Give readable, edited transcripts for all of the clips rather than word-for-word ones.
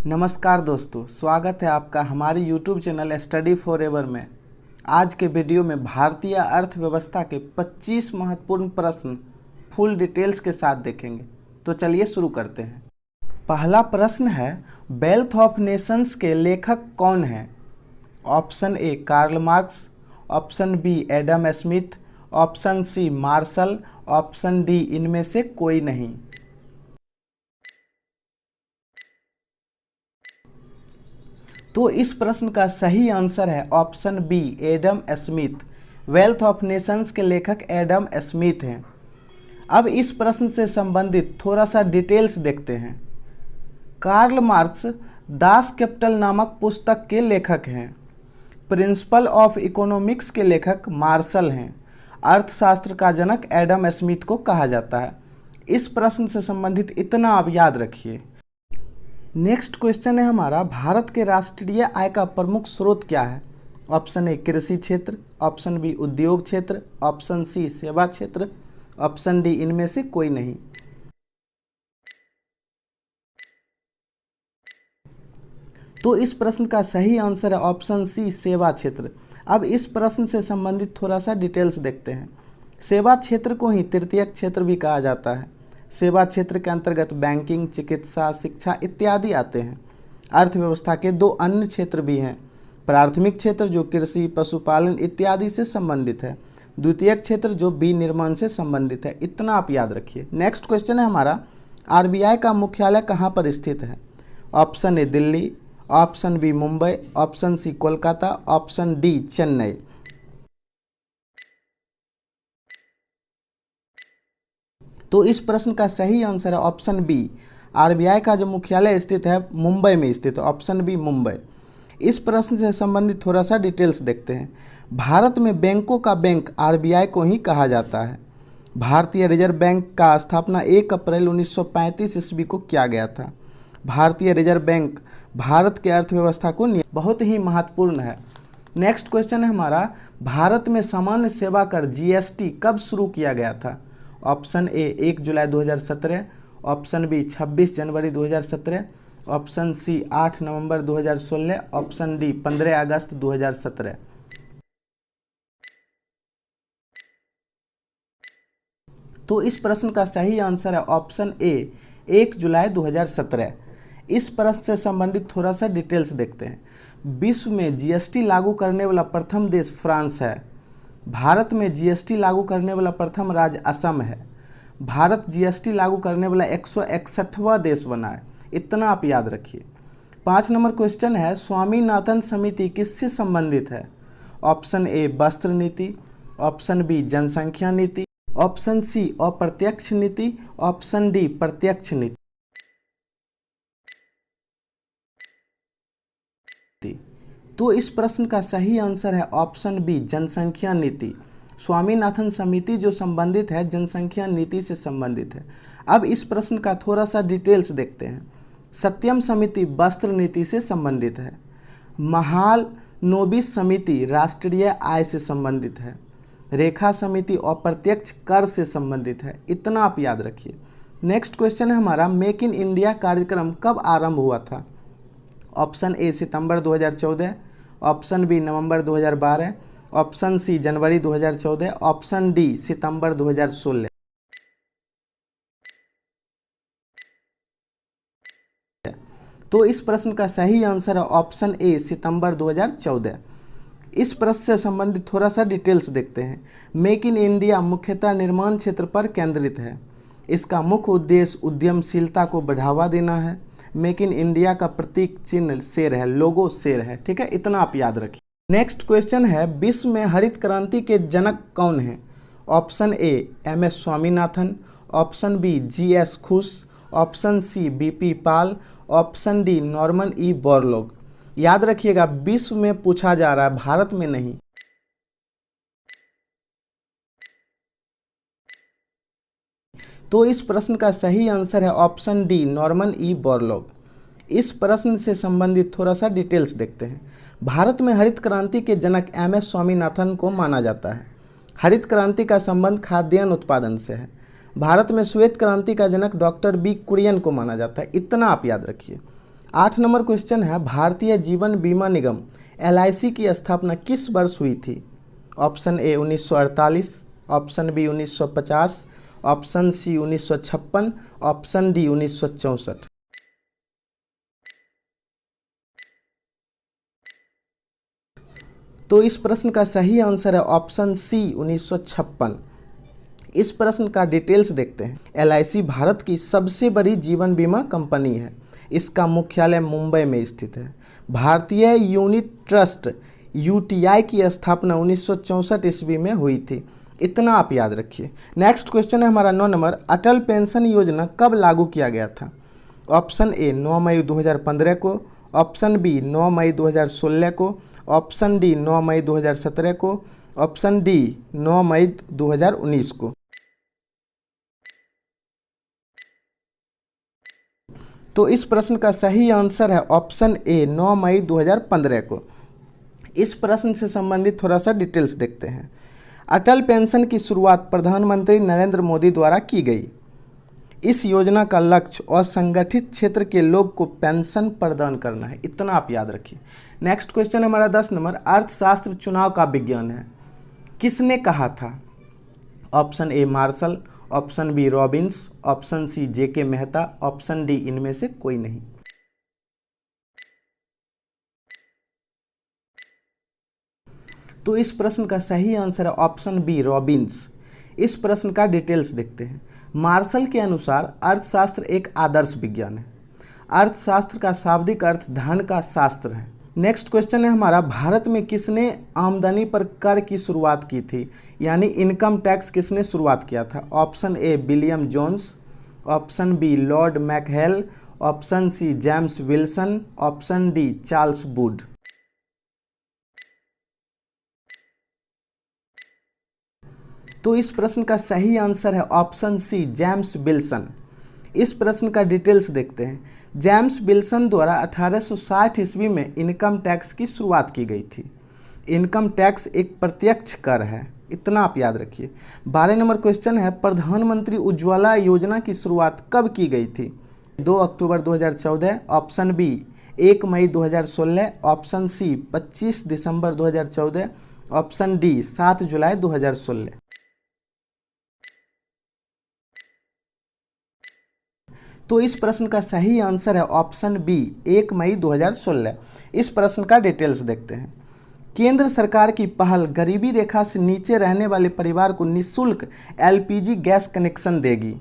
नमस्कार दोस्तों, स्वागत है आपका हमारे YouTube channel study for ever में। आज के वीडियो में भारतीय अर्थव्यवस्था के 25 महत्वपूर्ण प्रश्न फुल डिटेल्स के साथ देखेंगे। तो चलिए शुरू करते हैं। पहला प्रश्न है, वेल्थ ऑफ नेशंस के लेखक कौन हैं? Option A Karl Marx, option B Adam Smith, option C Marshall, option D इनमें से कोई नहीं। तो इस प्रश्न का सही आंसर है option B Adam Smith. Wealth of nations के लेखक एडम स्मिथ हैं। अब इस प्रश्न से संबंधित थोड़ा सा डिटेल्स देखते हैं। कार्ल मार्क्स दास कैपिटल नामक पुस्तक के लेखक हैं। प्रिंसिपल ऑफ इकोनॉमिक्स के लेखक मार्शल हैं। अर्थशास्त्र का जनक एडम स्मिथ को कहा जाता है। इस प्रश्न से संबंधित इतना आप याद रखिए। नेक्स्ट क्वेश्चन है हमारा, भारत के राष्ट्रीय आय का प्रमुख स्रोत क्या है? ऑप्शन ए कृषि क्षेत्र, ऑप्शन बी उद्योग क्षेत्र, ऑप्शन सी सेवा क्षेत्र, ऑप्शन डी इनमें से कोई नहीं। तो इस प्रश्न का सही आंसर है ऑप्शन सी सेवा क्षेत्र। अब इस प्रश्न से संबंधित थोड़ा सा डिटेल्स देखते हैं। सेवा क्षेत्र को ही तृतीयक क्षेत्र भी कहा जाता है। सेवा क्षेत्र के अंतर्गत बैंकिंग, चिकित्सा, शिक्षा इत्यादि आते हैं। अर्थव्यवस्था के दो अन्य क्षेत्र भी हैं। प्राथमिक क्षेत्र जो कृषि, पशुपालन इत्यादि से संबंधित है। द्वितीयक क्षेत्र जो विनिर्माण से संबंधित है। इतना आप याद रखिए। नेक्स्ट क्वेश्चन है हमारा, आरबीआई का मुख्यालय कहाँ पर स्थित है? Option A Delhi, option B Mumbai, option C Kolkata, option D Chennai. तो इस प्रश्न का सही आंसर है ऑप्शन बी। आरबीआई का जो मुख्यालय स्थित है मुंबई में स्थित है। Option B Mumbai. इस प्रश्न से संबंधित थोड़ा सा डिटेल्स देखते हैं। भारत में बैंकों का बैंक आरबीआई को ही कहा जाता है। भारतीय रिजर्व बैंक का स्थापना 1 अप्रैल 1935 ईस्वी को किया गया था। भारतीय रिजर्व बैंक भारत के अर्थव्यवस्था को बहुत ही महत्वपूर्ण है। नेक्स्ट क्वेश्चन है हमारा, भारत में सामान्य सेवा कर जीएसटी कब शुरू किया गया था? ऑप्शन ए 1 जुलाई 2017, ऑप्शन बी 26 जनवरी 2017, ऑप्शन सी 8 नवंबर 2016, ऑप्शन डी 15 अगस्त 2017। तो इस प्रश्न का सही आंसर है ऑप्शन ए 1 जुलाई 2017। इस प्रश्न से संबंधित थोड़ा सा डिटेल्स देखते हैं। विश्व में जीएसटी लागू करने वाला प्रथम देश फ्रांस है। भारत में जीएसटी लागू करने वाला प्रथम राज्य असम है। भारत जीएसटी लागू करने वाला 161वां देश बना है। इतना आप याद रखिए। 5 नंबर क्वेश्चन है, स्वामीनाथन समिति किससे संबंधित है? ऑप्शन ए वस्त्र नीति, ऑप्शन बी जनसंख्या नीति, ऑप्शन सी अप्रत्यक्ष नीति, ऑप्शन डी प्रत्यक्ष नीति। तो इस प्रश्न का सही आंसर है ऑप्शन बी जनसंख्या नीति। स्वामीनाथन समिति जो संबंधित है जनसंख्या नीति से संबंधित है। अब इस प्रश्न का थोड़ा सा डिटेल्स देखते हैं। सत्यम समिति वस्त्र नीति से संबंधित है। महालनोबिस समिति राष्ट्रीय आय से संबंधित है। रेखा समिति अप्रत्यक्ष कर से संबंधित है। इतना आप याद रखिए। नेक्स्ट क्वेश्चन है हमारा, मेक इन इंडिया कार्यक्रम कब आरंभ हुआ था? ऑप्शन ए सितंबर 2014, ऑप्शन बी नवंबर 2012, ऑप्शन सी जनवरी 2014, ऑप्शन डी सितंबर 2016। तो इस प्रश्न का सही आंसर है ऑप्शन ए सितंबर 2014। इस प्रश्न से संबंधित थोड़ा सा डिटेल्स देखते हैं। मेक इन इंडिया मुख्यतः निर्माण क्षेत्र पर केंद्रित है। इसका मुख्य उद्देश्य उद्यमशीलता को बढ़ावा देना है। मेक इन इंडिया का प्रतीक चिन्ह शेर है, लोगो शेर है। ठीक है, इतना आप याद रखिए। नेक्स्ट क्वेश्चन है, विश्व में हरित क्रांति के जनक कौन हैं? Option A M S. Swaminathan, option B G S. Khush, option C B P. Pal, option D Norman E. Borlaug. याद रखिएगा, विश्व में पूछा जा रहा है, भारत में नहीं। तो इस प्रश्न का सही आंसर है option D Norman E. Borlaug. इस प्रश्न से संबंधित थोड़ा सा डिटेल्स देखते हैं। भारत में हरित क्रांति के जनक एम.एस. स्वामीनाथन को माना जाता है। हरित क्रांति का संबंध खाद्यान्न उत्पादन से है। भारत में श्वेत क्रांति का जनक डॉक्टर बी कुरियन को माना जाता है। इतना आप याद रखिए। 8 नंबर क्वेश्चन है, भारतीय जीवन बीमा निगम LIC की स्थापना किस वर्ष हुई थी? Option A 1948, option B 1950, option C 1956, option D 1964। तो इस प्रश्न का सही आंसर है ऑप्शन सी 1956। इस प्रश्न का डिटेल्स देखते हैं। LIC भारत की सबसे बड़ी जीवन बीमा कंपनी है। इसका मुख्यालय मुंबई में स्थित है। भारतीय यूनिट ट्रस्ट UTI की स्थापना 1964 ईस्वी में हुई थी। इतना आप याद रखिए। नेक्स्ट क्वेश्चन है हमारा 9 नंबर, अटल पेंशन योजना कब लागू किया गया था? ऑप्शन ए 9 मई 2015 को, ऑप्शन बी 9 मई 2016 को, ऑप्शन डी 9 मई 2017 को, ऑप्शन डी 9 मई 2019 को। तो इस प्रश्न का सही आंसर है ऑप्शन ए 9 मई 2015 को। इस प्रश्न से संबंधित थोड़ा सा डिटेल्स देखते हैं। अटल पेंशन की शुरुआत प्रधानमंत्री नरेंद्र मोदी द्वारा की गई। इस योजना का लक्ष्य असंगठित क्षेत्र के लोग को पेंशन प्रदान करना है। इतना आप याद रखिए। नेक्स्ट क्वेश्चन हमारा 10 नंबर, अर्थशास्त्र चुनाव का विज्ञान है। किसने कहा था? Option A Marshall, option B Robbins, option C JK Mehta, option D इनमें से कोई नहीं। तो इस प्रश्न का सही आंसर है ऑप्शन बी रॉबिन्स। इस प्रश्न का डिटेल्स देखते हैं। मार्शल के अनुसार अर्थशास्त्र एक आदर्श विज्ञान है। अर्थशास्त्र का शाब्दिक अर्थ धन का शास्त्र है। नेक्स्ट क्वेश्चन है हमारा, भारत में किसने आमदनी पर कर की शुरुआत की थी, यानी इनकम टैक्स किसने शुरुआत किया था? Option A William Jones, option B lord McHale, option C James Wilson, option D Charles Wood. तो इस प्रश्न का सही आंसर है ऑप्शन सी जेम्स विल्सन। इस प्रश्न का डिटेल्स देखते हैं। जेम्स विल्सन द्वारा 1860 ईस्वी में इनकम टैक्स की शुरुआत की गई थी। इनकम टैक्स एक प्रत्यक्ष कर है। इतना आप याद रखिए। 12 नंबर क्वेश्चन है, प्रधानमंत्री उज्ज्वला योजना की शुरुआत कब की गई थी? 2 अक्टूबर 2014, ऑप्शन बी 1 मई 2016, ऑप्शन सी 25 दिसंबर 2014, ऑप्शन डी 7 जुलाई 2016। तो इस प्रश्न का सही आंसर है ऑप्शन बी 1 मई 2016। इस प्रश्न का डिटेल्स देखते हैं। केंद्र सरकार की पहल गरीबी रेखा से नीचे रहने वाले परिवार को निःशुल्क LPG गैस कनेक्शन देगी।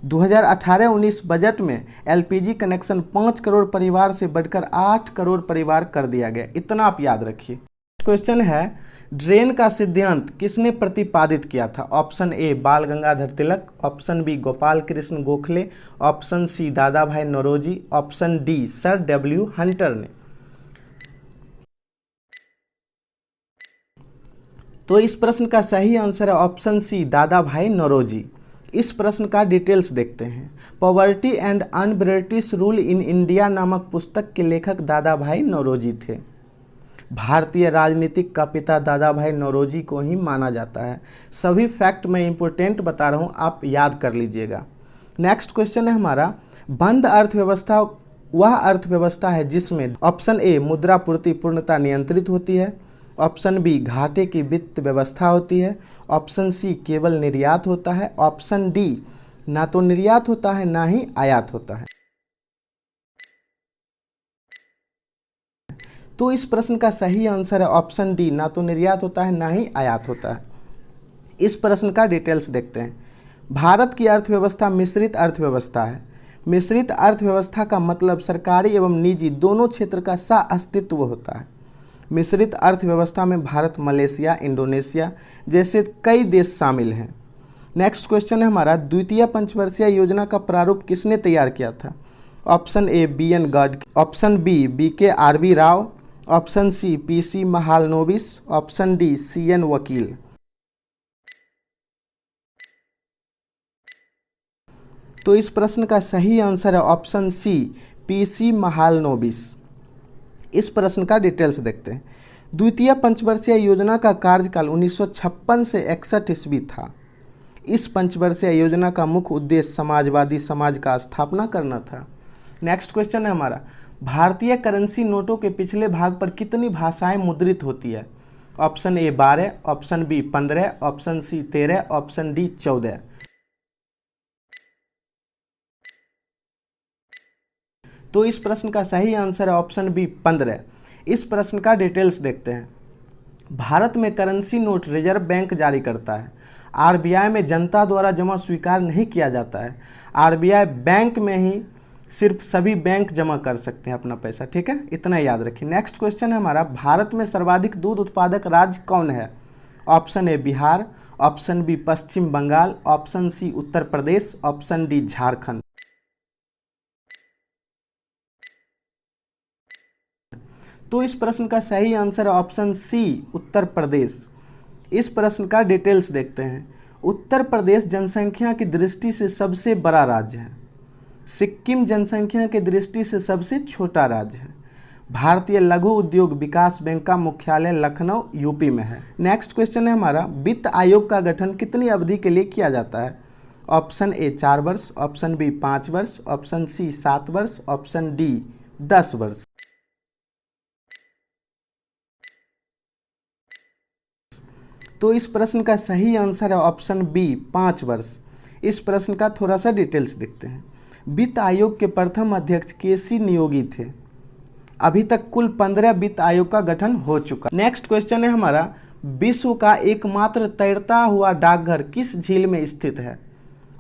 2018-19 बजट में LPG कनेक्शन 5 करोड़ परिवार से बढ़कर 8 करोड़ परिवार कर दिया गया। इतना आप याद रखिए। क्वेश्चन है, ड्रेन का सिद्धांत किसने प्रतिपादित किया था? Option A Bal Gangadhar Tilak, option B Gopal Krishna Gokhale, option C Dada Bhai Naoroji, option D sir W Hunter ने। तो इस प्रश्न का सही आंसर है ऑप्शन सी दादा भाई नौरोजी। इस प्रश्न का डिटेल्स देखते हैं। Poverty and un-British rule in India नामक पुस्तक के लेखक दादा भाई नौरोजी थे। भारतीय राजनीतिक का पिता दादा भाई नौरोजी को ही माना जाता है। सभी फैक्ट मैं इंपॉर्टेंट बता रहा हूँ, आप याद कर लीजिएगा। नेक्स्ट क्वेश्चन है हमारा, बंद अर्थव्यवस्था वह अर्थव्यवस्था है जिसमें ऑप्शन ए मुद्रापूर्ति पूर्णतः नियंत्रित होती है, ऑप्शन बी घाटे की वित्त व्यवस्था होती है, ऑप्शन सी केवल निर्यात होता है, ऑप्शन डी ना तो निर्यात होता है ना ही आयात होता है। तो इस प्रश्न का सही आंसर है ऑप्शन डी ना तो निर्यात होता है ना ही आयात होता है। इस प्रश्न का डिटेल्स देखते हैं। भारत की अर्थव्यवस्था मिश्रित अर्थव्यवस्था है। मिश्रित अर्थव्यवस्था का मतलब सरकारी एवं निजी दोनों क्षेत्र का सह अस्तित्व होता है। मिश्रित अर्थव्यवस्था में भारत, मलेशिया, इंडोनेशिया जैसे कई देश शामिल हैं। नेक्स्ट क्वेश्चन है हमारा, द्वितीय पंचवर्षीय योजना का प्रारूप किसने तैयार किया था? Option A BN Gadkari, option B BK Rao, option C PC Mahalanobis, option D CN Vakil. तो इस प्रश्न का सही आंसर है ऑप्शन सी PC महालनोबिस। इस प्रश्न का डिटेल्स देखते हैं। द्वितीय पंचवर्षीय योजना का कार्यकाल 1956 से 61 ईस्वी था। इस पंचवर्षीय योजना का मुख्य उद्देश्य समाजवादी समाज का स्थापना करना था। नेक्स्ट क्वेश्चन है हमारा, भारतीय करेंसी नोटों के पिछले भाग पर कितनी भाषाएं मुद्रित होती है? Option A 12, option B 15, option C 13, option D 14। तो इस प्रश्न का सही आंसर है ऑप्शन बी 15। इस प्रश्न का डिटेल्स देखते हैं। भारत में करेंसी नोट रिजर्व बैंक जारी करता है। आरबीआई में जनता द्वारा जमा स्वीकार नहीं किया जाता है। आरबीआई बैंक में ही सिर्फ सभी बैंक जमा कर सकते हैं अपना पैसा, ठीक है, इतना याद रखिए। नेक्स्ट क्वेश्चन है हमारा, भारत में सर्वाधिक दूध उत्पादक राज्य कौन है? Option A Bihar, option B Paschim Bengal, option C Uttar Pradesh, option D Jharkhand. तो इस प्रश्न का सही आंसर है ऑप्शन सी उत्तर प्रदेश। इस प्रश्न का डिटेल्स देखते हैं। उत्तर प्रदेश जनसंख्या की दृष्टि से सबसे बड़ा राज्य है। सिक्किम जनसंख्या की दृष्टि से सबसे छोटा राज्य है। भारतीय लघु उद्योग विकास बैंक का मुख्यालय लखनऊ यूपी में है। नेक्स्ट क्वेश्चन है हमारा, वित्त आयोग का गठन कितनी अवधि के लिए किया जाता है? ऑप्शन ए 4 वर्ष, ऑप्शन बी 5 वर्ष, ऑप्शन सी 7 वर्ष, ऑप्शन डी 10 वर्ष। तो इस प्रश्न का सही आंसर है ऑप्शन बी 5 वर्ष। इस प्रश्न का थोड़ा सा डिटेल्स देखते हैं। वित्त आयोग के प्रथम अध्यक्ष केसी नियोगी थे। अभी तक कुल 15 वित्त आयोग का गठन हो चुका। नेक्स्ट क्वेश्चन है हमारा, विश्व का एकमात्र तैरता हुआ डाकघर किस झील में स्थित है?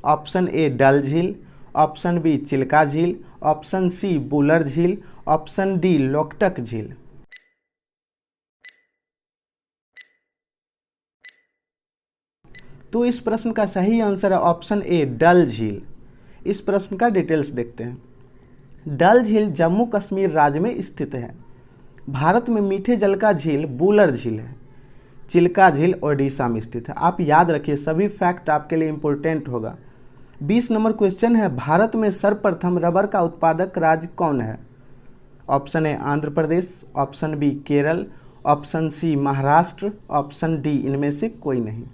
ऑप्शन ए डल झील, ऑप्शन बी चिल्का झील, ऑप्शन सी बुलर झील, ऑप्शन डी लोकटक झील। तो इस प्रश्न का सही आंसर है ऑप्शन ए डल झील। इस प्रश्न का डिटेल्स देखते हैं। डल झील जम्मू कश्मीर राज्य में स्थित है। भारत में मीठे जल का झील बुलर झील है। चिल्का झील ओडिशा में स्थित है। आप याद रखिए, सभी फैक्ट आपके लिए इंपॉर्टेंट होगा। 20 नंबर क्वेश्चन है, भारत में सर्वप्रथम रबर का उत्पादक राज्य कौन है? Option A Andhra Pradesh, option B Kerala, option C Maharashtra, option D इनमें से कोई नहीं।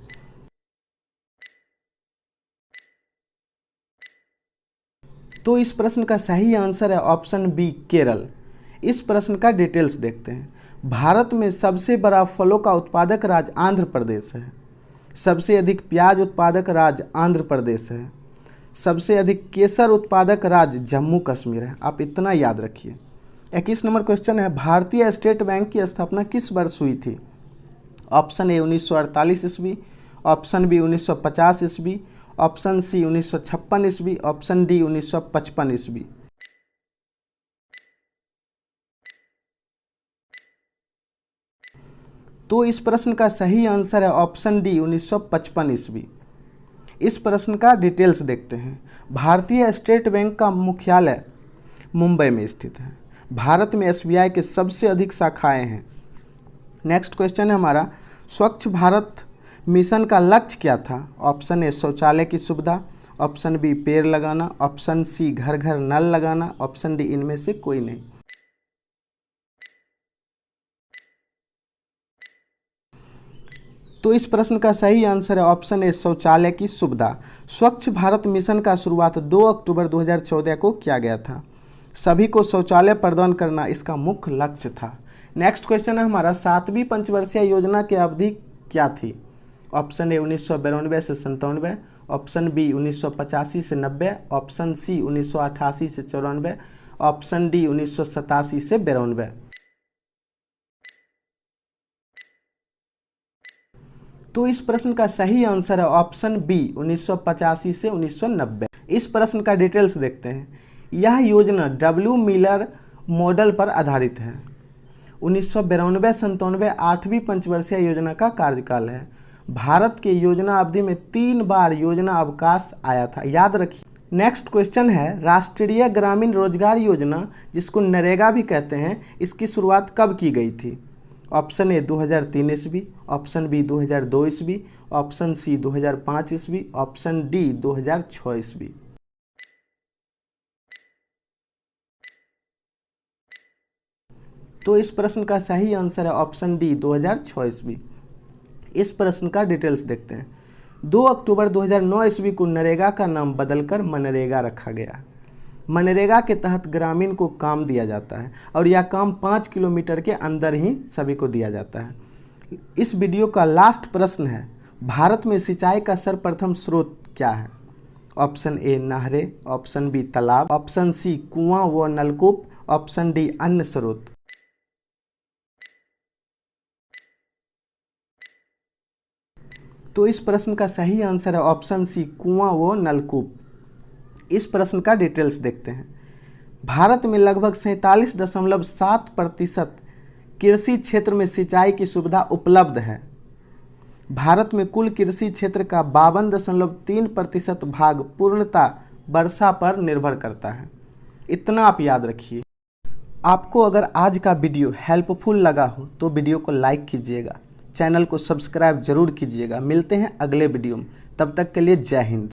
तो इस प्रश्न का सही आंसर है ऑप्शन बी केरल। इस प्रश्न का डिटेल्स देखते हैं। भारत में सबसे बड़ा फलों का उत्पादक राज्य आंध्र प्रदेश है। सबसे अधिक प्याज उत्पादक राज्य आंध्र प्रदेश है। सबसे अधिक केसर उत्पादक राज्य जम्मू कश्मीर है। आप इतना याद रखिए। 21 नंबर क्वेश्चन है, भारतीय स्टेट बैंक की स्थापना किस वर्ष हुई थी? ऑप्शन ए 1948 ईस्वी, ऑप्शन बी 1950 ईस्वी, ऑप्शन सी 1956 ईस्वी, ऑप्शन डी 1955 ईस्वी। तो इस प्रश्न का सही आंसर है ऑप्शन डी 1955 ईस्वी। इस प्रश्न का डिटेल्स देखते हैं। भारतीय स्टेट बैंक का मुख्यालय मुंबई में स्थित है। भारत में एसबीआई के सबसे अधिक शाखाएं हैं। नेक्स्ट क्वेश्चन है हमारा, स्वच्छ भारत मिशन का लक्ष्य क्या था? ऑप्शन ए शौचालय की सुविधा, ऑप्शन बी पेड़ लगाना, ऑप्शन सी घर घर नल लगाना, ऑप्शन डी इनमें से कोई नहीं। तो इस प्रश्न का सही आंसर है ऑप्शन ए शौचालय की सुविधा। स्वच्छ भारत मिशन का शुरुआत 2 अक्टूबर 2014 को किया गया था। सभी को शौचालय प्रदान करना इसका मुख्य लक्ष्य था। नेक्स्ट क्वेश्चन है हमारा, 7वीं पंचवर्षीय योजना की अवधि क्या थी? ऑप्शन ए 1992 से 97, ऑप्शन बी 1985 से 90, ऑप्शन सी 1988 से 94, ऑप्शन डी 1987 से 92। तो इस प्रश्न का सही आंसर है ऑप्शन बी 1985 से 1990। इस प्रश्न का डिटेल्स देखते हैं। यह योजना डब्ल्यू मिलर मॉडल पर आधारित है। 1992-97 8वीं पंचवर्षीय योजना का कार्यकाल है। भारत के योजना अवधि में 3 बार योजना अवकाश आया था, याद रखिए। नेक्स्ट क्वेश्चन है, राष्ट्रीय ग्रामीण रोजगार योजना जिसको नरेगा भी कहते हैं, इसकी शुरुआत कब की गई थी? ऑप्शन ए 2003 ईस्वी, ऑप्शन बी 2002 ईस्वी, ऑप्शन सी 2005 ईस्वी, ऑप्शन डी 2006 ईस्वी। तो इस प्रश्न का सही आंसर है ऑप्शन डी 2006 ईस्वी। इस प्रश्न का डिटेल्स देखते हैं। 2 अक्टूबर 2009 ईस्वी को नरेगा का नाम बदलकर मनरेगा रखा गया। मनरेगा के तहत ग्रामीण को काम दिया जाता है और यह काम 5 किलोमीटर के अंदर ही सभी को दिया जाता है। इस वीडियो का लास्ट प्रश्न है, भारत में सिंचाई का सर्वप्रथम स्रोत क्या है? ऑप्शन ए नहरें, ऑप्शन बी तालाब, ऑप्शन सी कुआं व नलकूप, ऑप्शन डी अन्य स्रोत। तो इस प्रश्न का सही आंसर है ऑप्शन सी कुआं व नलकूप। इस प्रश्न का डिटेल्स देखते हैं। भारत में लगभग 47.7% कृषि क्षेत्र में सिंचाई की सुविधा उपलब्ध है। भारत में कुल कृषि क्षेत्र का 52.3% भाग पूर्णतः वर्षा पर निर्भर करता है। इतना आप याद रखिए। आपको अगर आज का वीडियो हेल्पफुल लगा हो तो वीडियो को लाइक कीजिएगा, चैनल को सब्सक्राइब जरूर कीजिएगा। मिलते हैं अगले वीडियो में, तब तक के लिए जय हिंद।